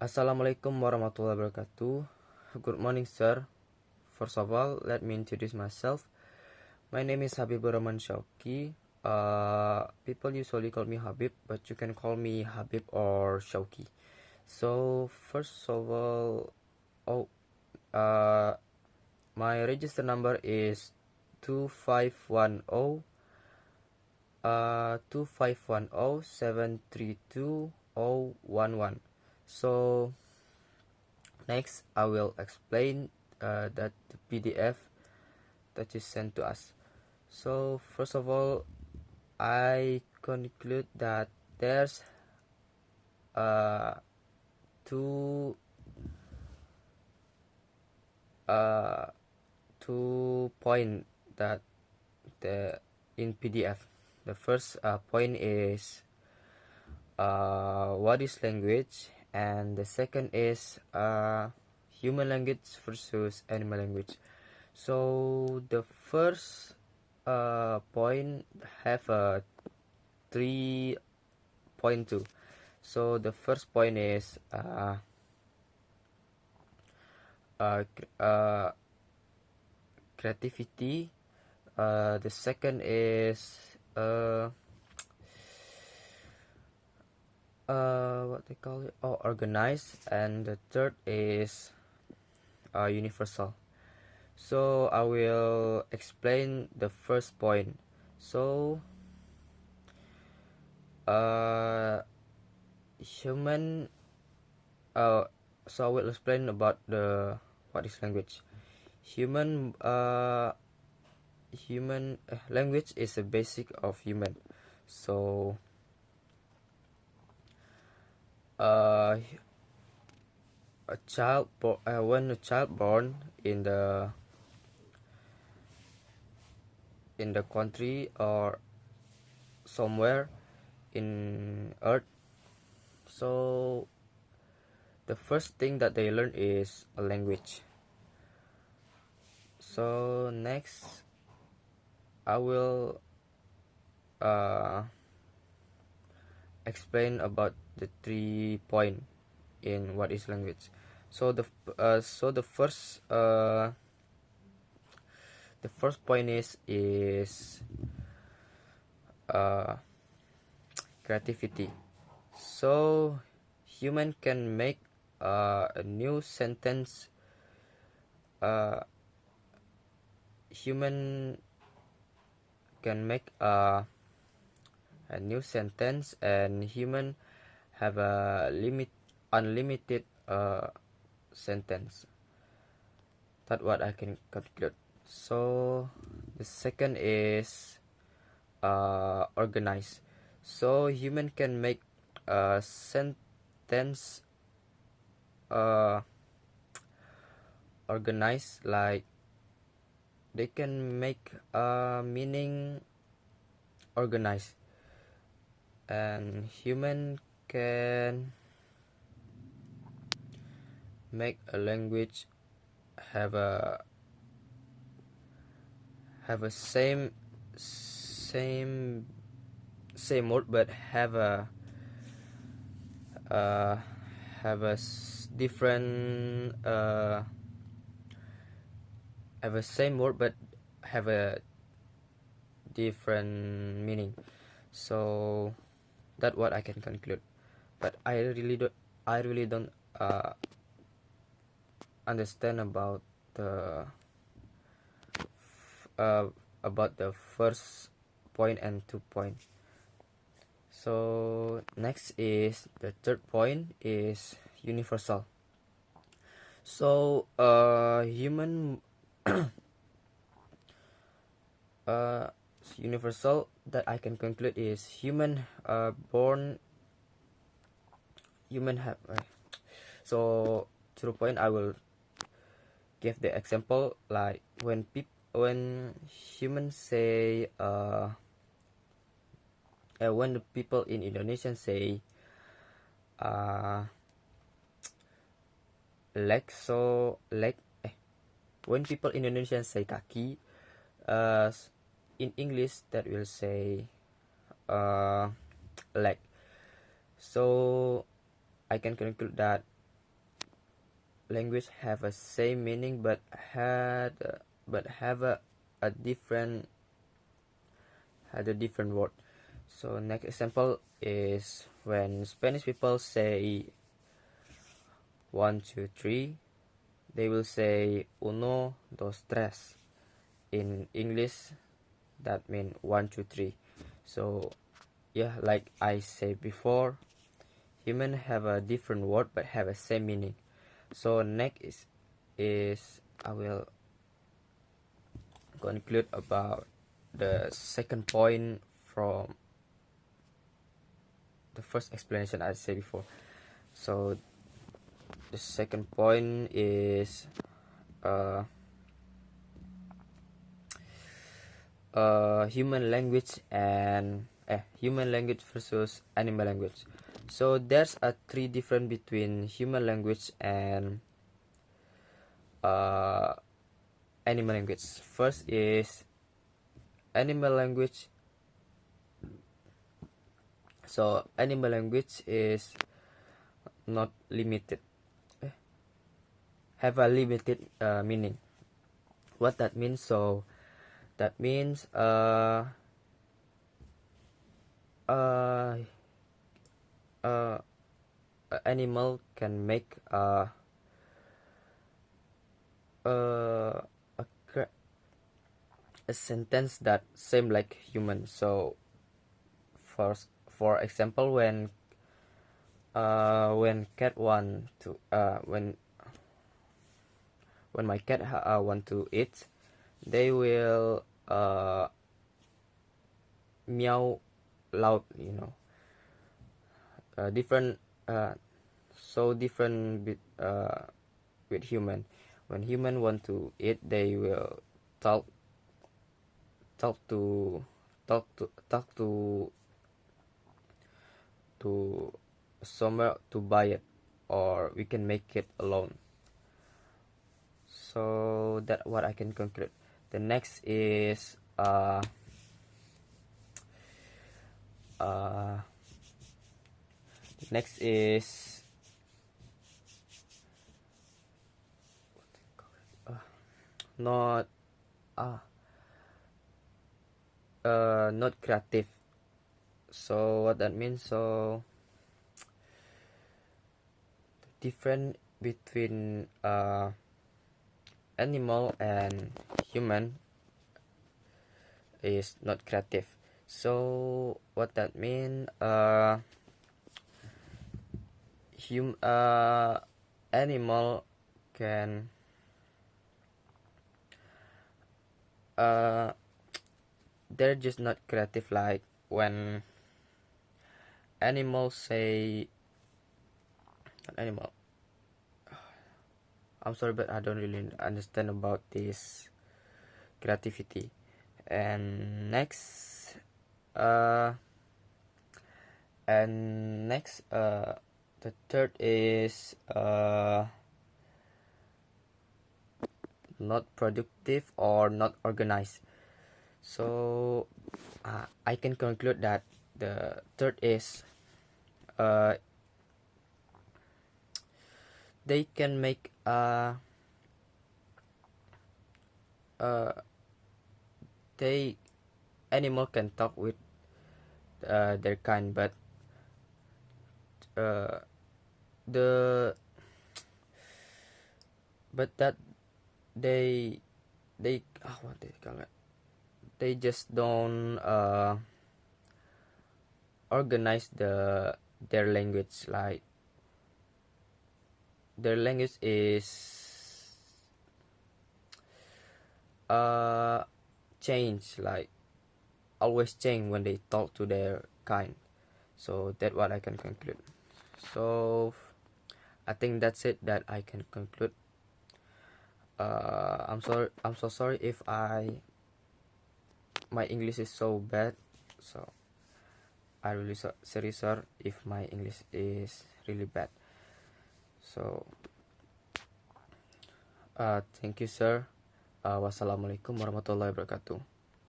Assalamualaikum warahmatullahi wabarakatuh. Good morning, sir. First of all, let me introduce myself. My name is Habiburrahman Syauqi. People usually call me Habib, but you can call me Habib or Syauqi. So, first of all, oh, uh, my register number is 2510 732 So next I will explain that the PDF that is sent to us. So first of all, I conclude that there's two point that the in PDF. The first point is what is language, and the second is human language versus animal language. So the first point have a 3.2. So the first point is creativity. The second is what they call it? Oh, organized, and the third is universal. So I will explain the first point. So human so I will explain about the what is language. Human language is a basic of human. So when a child born in the country or somewhere in earth, so the first thing that they learn is a language. So next I will explain about the 3 point in what is language. So the first point is creativity. So human can make a new sentence. Human can make a new sentence, and human have a unlimited sentence. That's what I can conclude. So the second is organized. So human can make a sentence organized, like they can make a meaning organized, and human can make a language have a same word, but have a different have a same word but have a different meaning. So that's what I can conclude. But I really don't understand about the first point and 2 point. So next is the third point is universal. So human universal that I can conclude is human born human have so through point I will give the example, like when humans say when the people in Indonesia say leg, so leg when people in Indonesia say kaki, in English that will say leg. So I can conclude that language have a same meaning but have a different word. So next example is when Spanish people say 1, 2, 3, they will say uno, dos, tres. In English, that means 1, 2, 3. So yeah, like I said before, human have a different word but have a same meaning. So next is I will conclude about the second point from the first explanation I said before. So the second point is human language and human language versus animal language. So there's a three difference between human language and animal language. First is animal language. So animal language is not limited, have a limited meaning. What that means? So that means animal can make a sentence that same like human. So for example, when cat want to when my cat want to eat, they will meow loud, different so different with human. When human want to eat, they will talk to somewhere to buy it, or we can make it alone. So that what I can conclude. The next is not not creative. So what that means? So the difference between animal and human is not creative. So what that mean? Animal can they're just not creative. Like when animals say animal, I'm sorry, but I don't really understand about this creativity. And next the third is not productive or not organized. So I can conclude that the third is they can make animal can talk with their kind, but that they what they call it, they just don't organize their language. Like their language is change, like always change when they talk to their kind. So that's what I can conclude. So I think that's it that I can conclude. I'm so sorry if my English is so bad. So I really sorry sir if my English is really bad. So thank you sir. Wassalamualaikum warahmatullahi wabarakatuh.